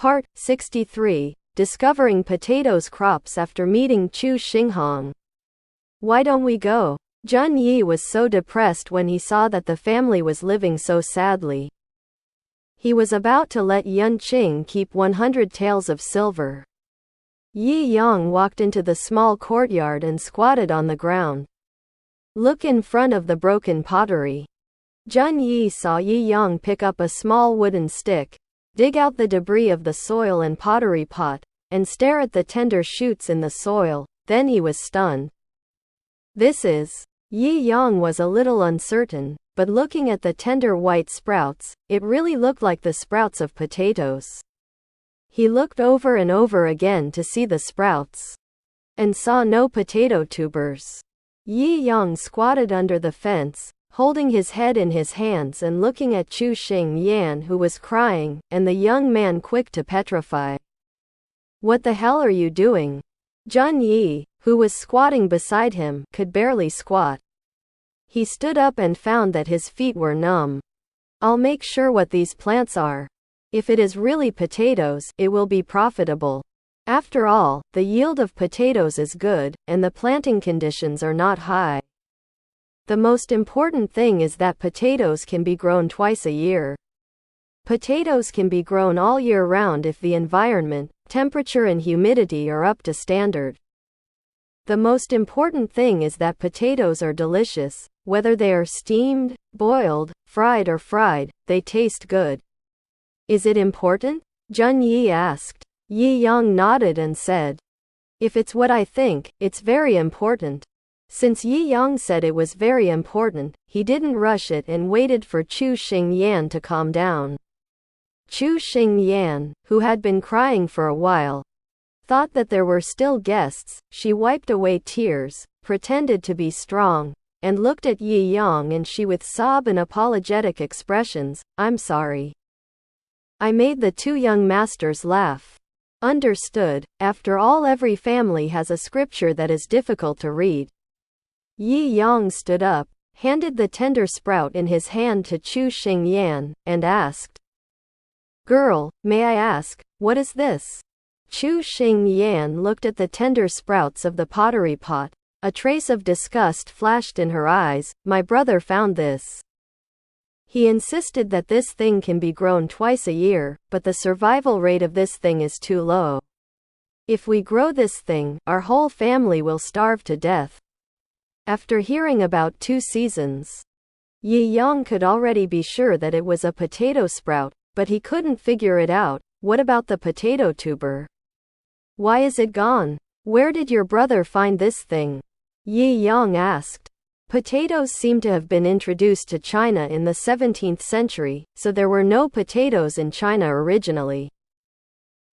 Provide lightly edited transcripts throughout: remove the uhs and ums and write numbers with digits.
Part 63, Discovering Potatoes Crops After Meeting Chu Xinghong. Why don't we go? Zhun Yi was so depressed when he saw that the family was living so sadly. He was about to let Yun Qing keep 100 taels of silver. Yi Yang walked into the small courtyard and squatted on the ground. Look in front of the broken pottery. Zhun Yi saw Yi Yang pick up a small wooden stick, dig out the debris of the soil and pottery pot, and stare at the tender shoots in the soil. Then he was stunned. This is. Yi Yang was a little uncertain, but looking at the tender white sprouts, it really looked like the sprouts of potatoes. He looked over and over again to see the sprouts, and saw no potato tubers. Yi Yang squatted under the fence, holding his head in his hands and looking at Chu Xingyan, who was crying, and the young man quick to petrify. What the hell are you doing? Zhun Yi, who was squatting beside him, could barely squat. He stood up and found that his feet were numb. I'll make sure what these plants are. If it is really potatoes, it will be profitable. After all, the yield of potatoes is good, and the planting conditions are not high. The most important thing is that potatoes can be grown twice a year. Potatoes can be grown all year round if the environment, temperature and humidity are up to standard. The most important thing is that potatoes are delicious, whether they are steamed, boiled, fried or fried, they taste good. Is it important? Zhun Yi asked. Yi Yang nodded and said, if it's what I think, it's very important. Since Yi Yang said it was very important, he didn't rush it and waited for Chu Xingyan to calm down. Chu Xingyan, who had been crying for a while, thought that there were still guests. She wiped away tears, pretended to be strong, and looked at Yi Yang and she with sob and apologetic expressions, I'm sorry. I made the two young masters laugh. Understood. After all, every family has a scripture that is difficult to read. Yi Yang stood up, handed the tender sprout in his hand to Chu Xingyan, and asked, Girl, may I ask, what is this? Chu Xingyan looked at the tender sprouts of the pottery pot. A trace of disgust flashed in her eyes. My brother found this. He insisted that this thing can be grown twice a year, but the survival rate of this thing is too low. If we grow this thing, our whole family will starve to death. After hearing about 2 seasons, Yi Yang could already be sure that it was a potato sprout, but he couldn't figure it out. What about the potato tuber? Why is it gone? Where did your brother find this thing? Yi Yang asked. Potatoes seem to have been introduced to China in the 17th century, so there were no potatoes in China originally.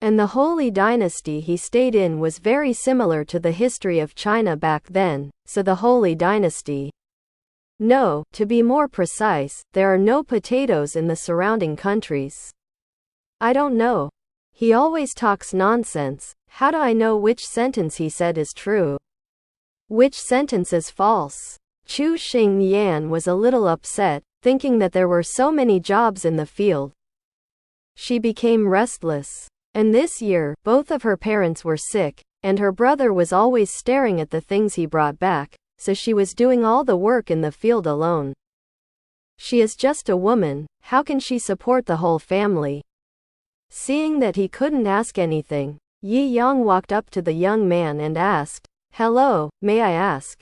And the Holy Dynasty he stayed in was very similar to the history of China back then, so the Holy Dynasty. No, to be more precise, there are no potatoes in the surrounding countries. I don't know. He always talks nonsense. How do I know which sentence he said is true? Which sentence is false? Chu Xingyan was a little upset, thinking that there were so many jobs in the field. She became restless. And this year, both of her parents were sick, and her brother was always staring at the things he brought back, so she was doing all the work in the field alone. She is just a woman, how can she support the whole family? Seeing that he couldn't ask anything, Yi Yang walked up to the young man and asked, Hello, may I ask?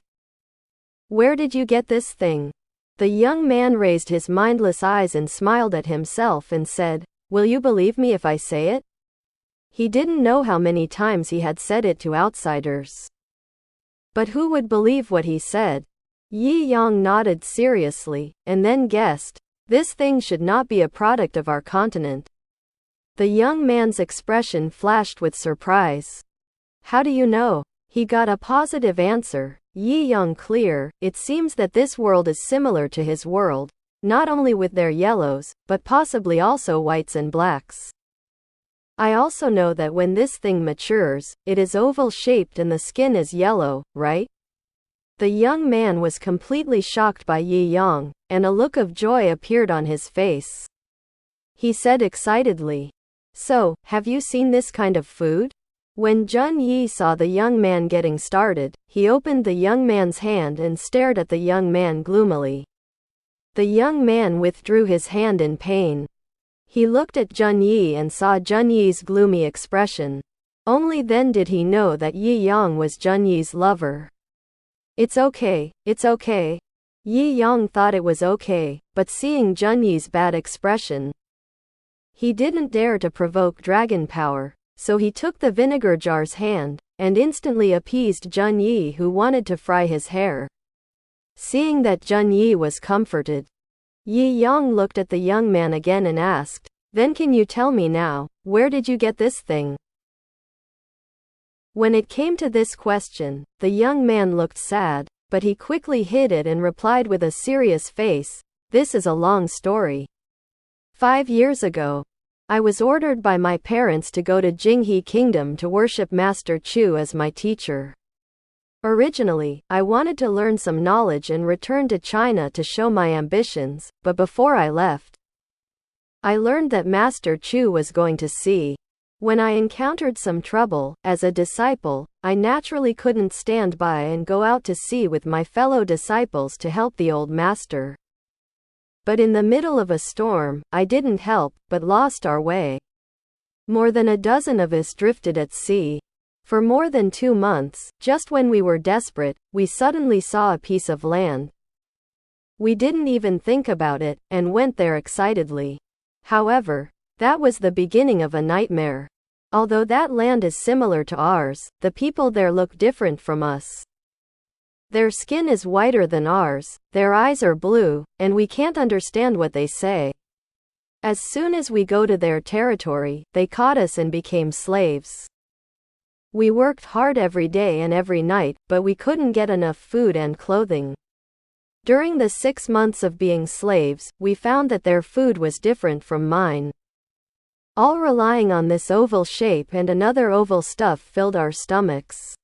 Where did you get this thing? The young man raised his mindless eyes and smiled at himself and said, Will you believe me if I say it? He didn't know how many times he had said it to outsiders. But who would believe what he said? Yi Yang nodded seriously, and then guessed, this thing should not be a product of our continent. The young man's expression flashed with surprise. How do you know? He got a positive answer. Yi Yang clear, it seems that this world is similar to his world, not only with their yellows, but possibly also whites and blacks. I also know that when this thing matures, it is oval-shaped and the skin is yellow, right? The young man was completely shocked by Yi Yang, and a look of joy appeared on his face. He said excitedly, So, have you seen this kind of food? When Jun Yi saw the young man getting started, he opened the young man's hand and stared at the young man gloomily. The young man withdrew his hand in pain. He looked at Jun Yi and saw Jun Yi's gloomy expression. Only then did he know that Yi Yang was Jun Yi's lover. It's okay, it's okay. Yi Yang thought it was okay, but seeing Jun Yi's bad expression, he didn't dare to provoke dragon power, so he took the vinegar jar's hand, and instantly appeased Jun Yi, who wanted to fry his hair. Seeing that Jun Yi was comforted, Yi Yang looked at the young man again and asked, "Then can you tell me now, where did you get this thing?" When it came to this question, the young man looked sad, but he quickly hid it and replied with a serious face, "This is a long story. 5 years ago, I was ordered by my parents to go to Jinghe Kingdom to worship Master Chu as my teacher. Originally, I wanted to learn some knowledge and return to China to show my ambitions, but before I left, I learned that Master Chu was going to sea. When I encountered some trouble, as a disciple, I naturally couldn't stand by and go out to sea with my fellow disciples to help the old master. But in the middle of a storm, I didn't help, but lost our way. More than a dozen of us drifted at sea. For more than 2 months, just when we were desperate, we suddenly saw a piece of land. We didn't even think about it, and went there excitedly. However, that was the beginning of a nightmare. Although that land is similar to ours, the people there look different from us. Their skin is whiter than ours, their eyes are blue, and we can't understand what they say. As soon as we go to their territory, they caught us and became slaves. We worked hard every day and every night, but we couldn't get enough food and clothing. During the 6 months of being slaves, we found that their food was different from mine. All relying on this oval shape and another oval stuff filled our stomachs.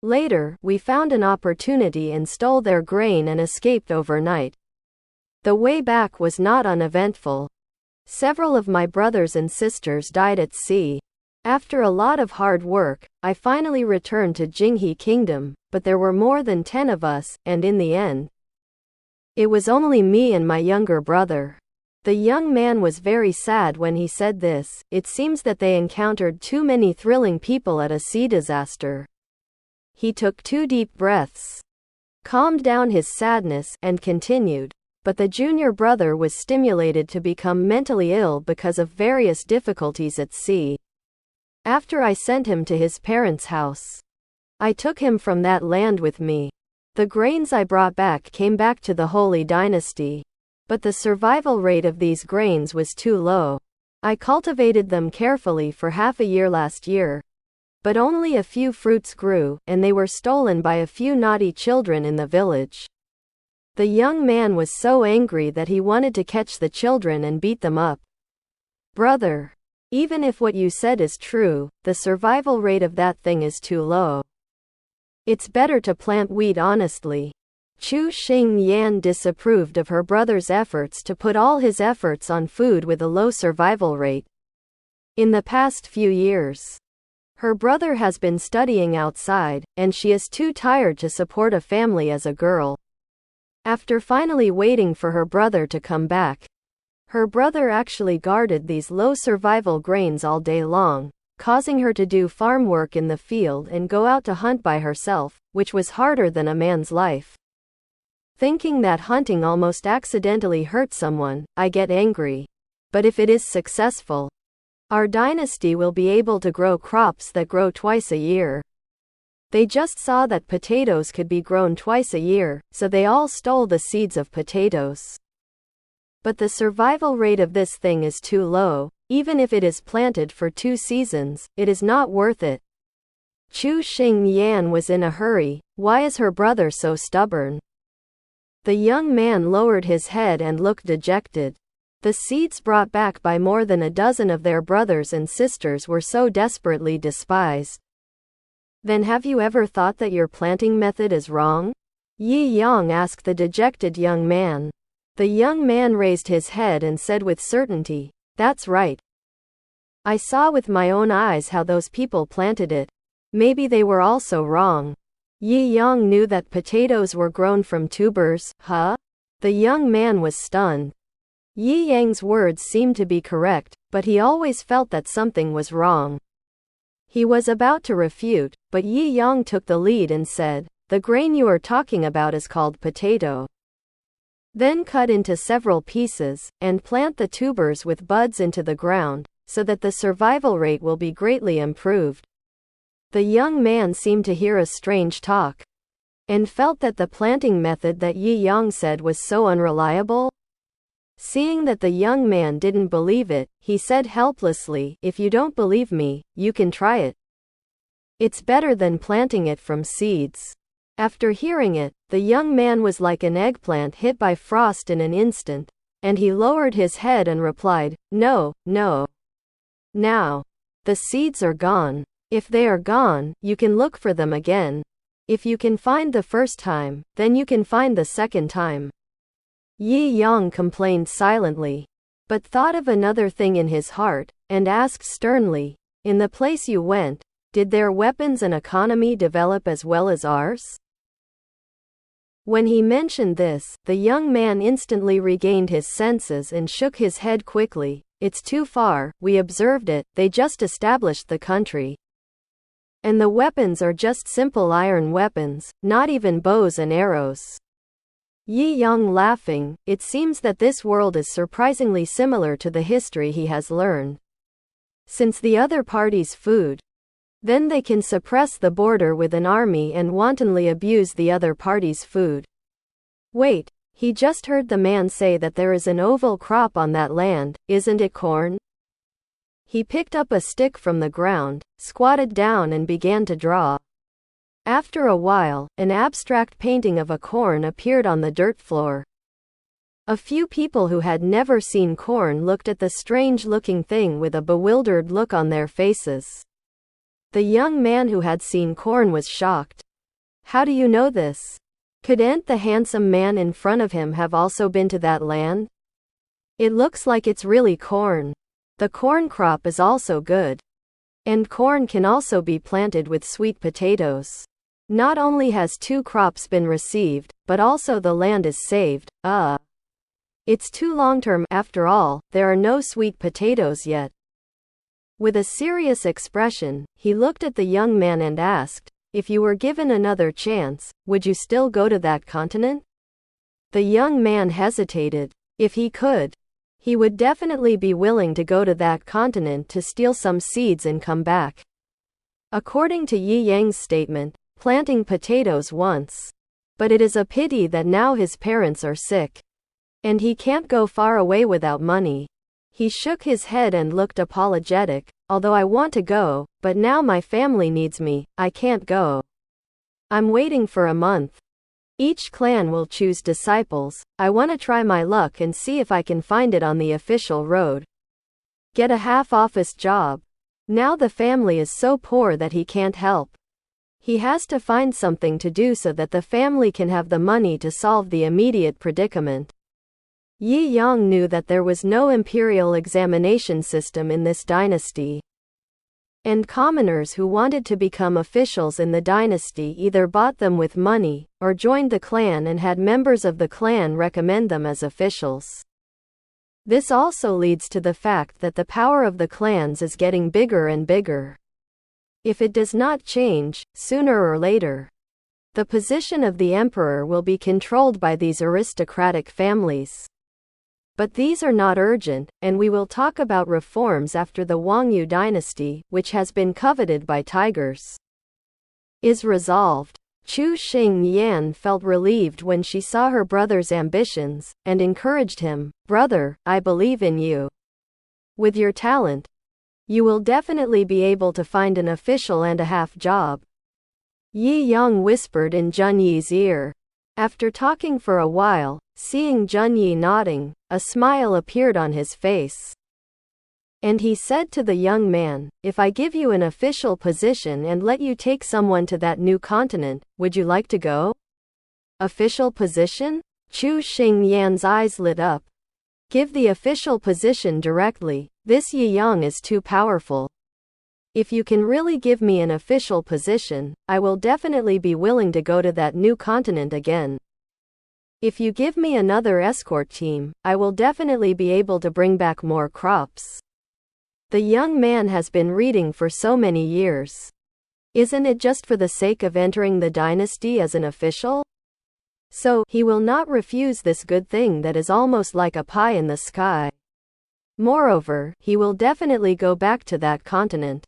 Later, we found an opportunity and stole their grain and escaped overnight. The way back was not uneventful. Several of my brothers and sisters died at sea. After a lot of hard work, I finally returned to Jinghe Kingdom, but there were more than 10 of us, and in the end, it was only me and my younger brother. The young man was very sad when he said this. It seems that they encountered too many thrilling people at a sea disaster. He took 2 deep breaths, calmed down his sadness, and continued. But the junior brother was stimulated to become mentally ill because of various difficulties at sea. After I sent him to his parents' house, I took him from that land with me. The grains I brought back came back to the Holy Dynasty. But the survival rate of these grains was too low. I cultivated them carefully for half a year last year. But only a few fruits grew, and they were stolen by a few naughty children in the village. The young man was so angry that he wanted to catch the children and beat them up. Brother, even if what you said is true, the survival rate of that thing is too low. It's better to plant wheat honestly. Chu Xingyan disapproved of her brother's efforts to put all his efforts on food with a low survival rate. In the past few years, her brother has been studying outside, and she is too tired to support a family as a girl. After finally waiting for her brother to come back, her brother actually guarded these low survival grains all day long, causing her to do farm work in the field and go out to hunt by herself, which was harder than a man's life. Thinking that hunting almost accidentally hurt someone, I get angry. But if it is successful, our dynasty will be able to grow crops that grow twice a year. They just saw that potatoes could be grown twice a year, so they all stole the seeds of potatoes. But the survival rate of this thing is too low. Even if it is planted for 2 seasons, it is not worth it. Chu Xingyan was in a hurry. Why is her brother so stubborn? The young man lowered his head and looked dejected. The seeds brought back by more than a dozen of their brothers and sisters were so desperately despised. Then have you ever thought that your planting method is wrong? Yi Yang asked the dejected young man. The young man raised his head and said with certainty, "That's right. I saw with my own eyes how those people planted it. Maybe they were also wrong. Yi Yang knew that potatoes were grown from tubers, huh? The young man was stunned. Yi Yang's words seemed to be correct, but he always felt that something was wrong. He was about to refute, but Yi Yang took the lead and said, "The grain you are talking about is called potato. Then cut into several pieces, and plant the tubers with buds into the ground, so that the survival rate will be greatly improved." The young man seemed to hear a strange talk, and felt that the planting method that Yi Yang said was so unreliable. Seeing that the young man didn't believe it, he said helplessly, "If you don't believe me, you can try it. It's better than planting it from seeds." After hearing it, the young man was like an eggplant hit by frost in an instant, and he lowered his head and replied, "No, no. Now. The seeds are gone. If they are gone, you can look for them again. If you can find the first time, then you can find the second time." Yi Yang complained silently, but thought of another thing in his heart, and asked sternly, "In the place you went, did their weapons and economy develop as well as ours?" When he mentioned this, the young man instantly regained his senses and shook his head quickly. "It's too far, we observed it, they just established the country. And the weapons are just simple iron weapons, not even bows and arrows." Yi Yang laughing, "It seems that this world is surprisingly similar to the history he has learned. Since the other party's food, then they can suppress the border with an army and wantonly abuse the other party's food. Wait, he just heard the man say that there is an oval crop on that land, isn't it corn?" He picked up a stick from the ground, squatted down and began to draw. After a while, an abstract painting of a corn appeared on the dirt floor. A few people who had never seen corn looked at the strange-looking thing with a bewildered look on their faces. The young man who had seen corn was shocked. "How do you know this? Couldn't the handsome man in front of him have also been to that land? It looks like it's really corn. The corn crop is also good. And corn can also be planted with sweet potatoes. Not only has 2 crops been received, but also the land is saved. It's too long-term, after all, there are no sweet potatoes yet." With a serious expression, he looked at the young man and asked, "If you were given another chance, would you still go to that continent?" The young man hesitated. If he could, he would definitely be willing to go to that continent to steal some seeds and come back. According to Yi Yang's statement, planting potatoes once. But it is a pity that now his parents are sick. And he can't go far away without money. He shook his head and looked apologetic. "Although I want to go, but now my family needs me, I can't go. I'm waiting for a month. Each clan will choose disciples. I want to try my luck and see if I can find it on the official road. Get a half-office job. Now the family is so poor that he can't help. He has to find something to do so that the family can have the money to solve the immediate predicament." Yi Yang knew that there was no imperial examination system in this dynasty. And commoners who wanted to become officials in the dynasty either bought them with money, or joined the clan and had members of the clan recommend them as officials. This also leads to the fact that the power of the clans is getting bigger and bigger. If it does not change, sooner or later, the position of the emperor will be controlled by these aristocratic families. But these are not urgent, and we will talk about reforms after the Wangyu dynasty, which has been coveted by tigers, is resolved. Chu Xingyan felt relieved when she saw her brother's ambitions, and encouraged him. "Brother, I believe in you. With your talent, you will definitely be able to find an official and a half job." Yi Yang whispered in Junyi's ear. After talking for a while, seeing Junyi nodding, a smile appeared on his face. And he said to the young man, "If I give you an official position and let you take someone to that new continent, would you like to go?" "Official position?" Chu Xingyan's eyes lit up. "Give the official position directly, This Yi Yang is too powerful. If you can really give me an official position, I will definitely be willing to go to that new continent again. If you give me another escort team, I will definitely be able to bring back more crops. The young man has been reading for so many years. Isn't it just for the sake of entering the dynasty as an official? So, he will not refuse this good thing that is almost like a pie in the sky. Moreover, he will definitely go back to that continent.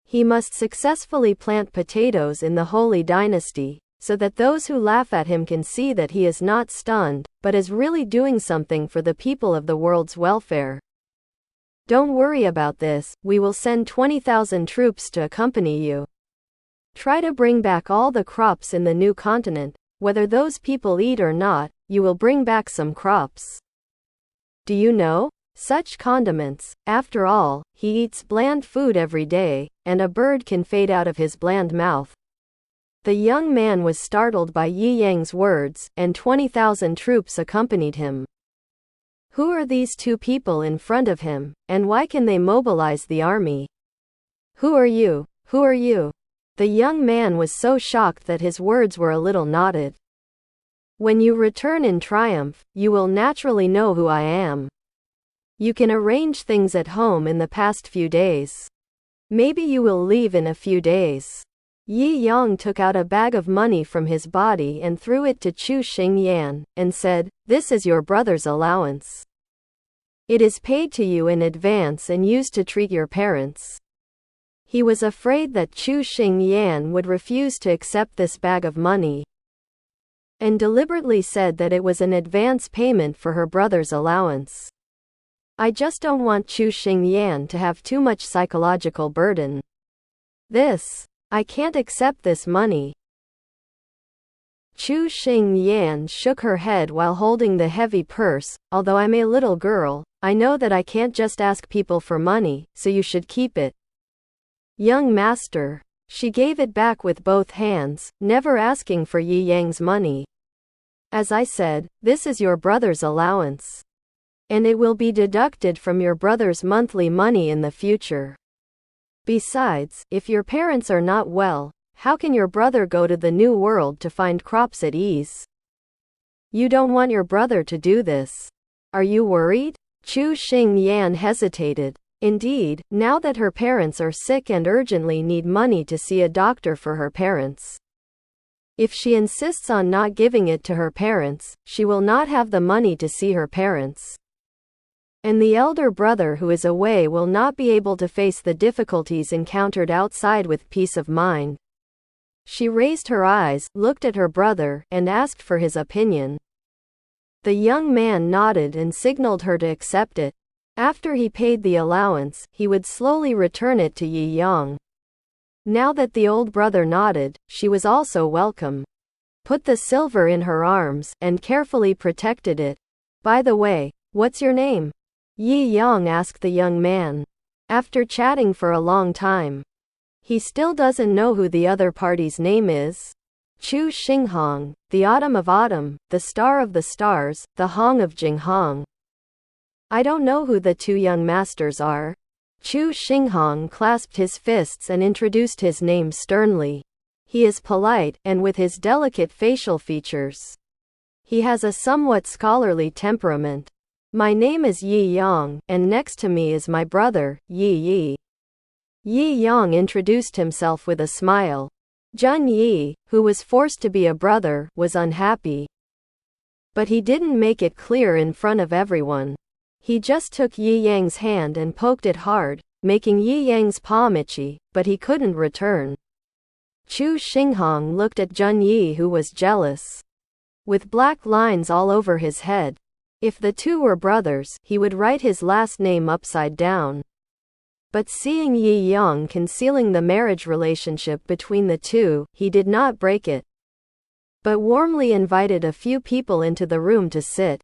He must successfully plant potatoes in the Holy Dynasty, so that those who laugh at him can see that he is not stunned, but is really doing something for the people of the world's welfare. Don't worry about this, we will send 20,000 troops to accompany you. Try to bring back all the crops in the new continent, whether those people eat or not, you will bring back some crops. Do you know? Such condiments, after all, he eats bland food every day, and a bird can fade out of his bland mouth. The young man was startled by Yi Yang's words, and 20,000 troops accompanied him. Who are these two people in front of him, and why can they mobilize the army? Who are you? Who are you? The young man was so shocked that his words were a little knotted. When you return in triumph, you will naturally know who I am. You can arrange things at home in the past few days. Maybe you will leave in a few days. Yi Yang took out a bag of money from his body and threw it to Chu Xingyan, and said, "This is your brother's allowance. It is paid to you in advance and used to treat your parents." He was afraid that Chu Xingyan would refuse to accept this bag of money, and deliberately said that it was an advance payment for her brother's allowance. I just don't want Chu Xingyan to have too much psychological burden. I can't accept this money. Chu Xingyan shook her head while holding the heavy purse. Although I'm a little girl, I know that I can't just ask people for money, so you should keep it. Young master. She gave it back with both hands, never asking for Yi Yang's money. As I said, this is your brother's allowance, and it will be deducted from your brother's monthly money in the future. Besides, if your parents are not well, how can your brother go to the new world to find crops at ease? You don't want your brother to do this. Are you worried? Chu Xingyan hesitated. Indeed, now that her parents are sick and urgently need money to see a doctor for her parents. If she insists on not giving it to her parents, she will not have the money to see her parents. And the elder brother who is away will not be able to face the difficulties encountered outside with peace of mind. She raised her eyes, looked at her brother, and asked for his opinion. The young man nodded and signaled her to accept it. After he paid the allowance, he would slowly return it to Yi Yang. Now that the old brother nodded, she was also welcome. Put the silver in her arms, and carefully protected it. By the way, what's your name? Yi Yang asked the young man. After chatting for a long time, he still doesn't know who the other party's name is. Chu Xinghong, the autumn of autumn, the star of the stars, the Hong of Jinghong. I don't know who the two young masters are. Chu Xinghong clasped his fists and introduced his name sternly. He is polite, and with his delicate facial features, he has a somewhat scholarly temperament. My name is Yi Yang, and next to me is my brother, Yi Yi. Yi Yang introduced himself with a smile. Jun Yi, who was forced to be a brother, was unhappy. But he didn't make it clear in front of everyone. He just took Yi Yang's hand and poked it hard, making Yi Yang's palm itchy, but he couldn't return. Chu Xinghong looked at Jun Yi, who was jealous, with black lines all over his head. If the two were brothers, he would write his last name upside down. But seeing Yi Yang concealing the marriage relationship between the two, he did not break it, but warmly invited a few people into the room to sit.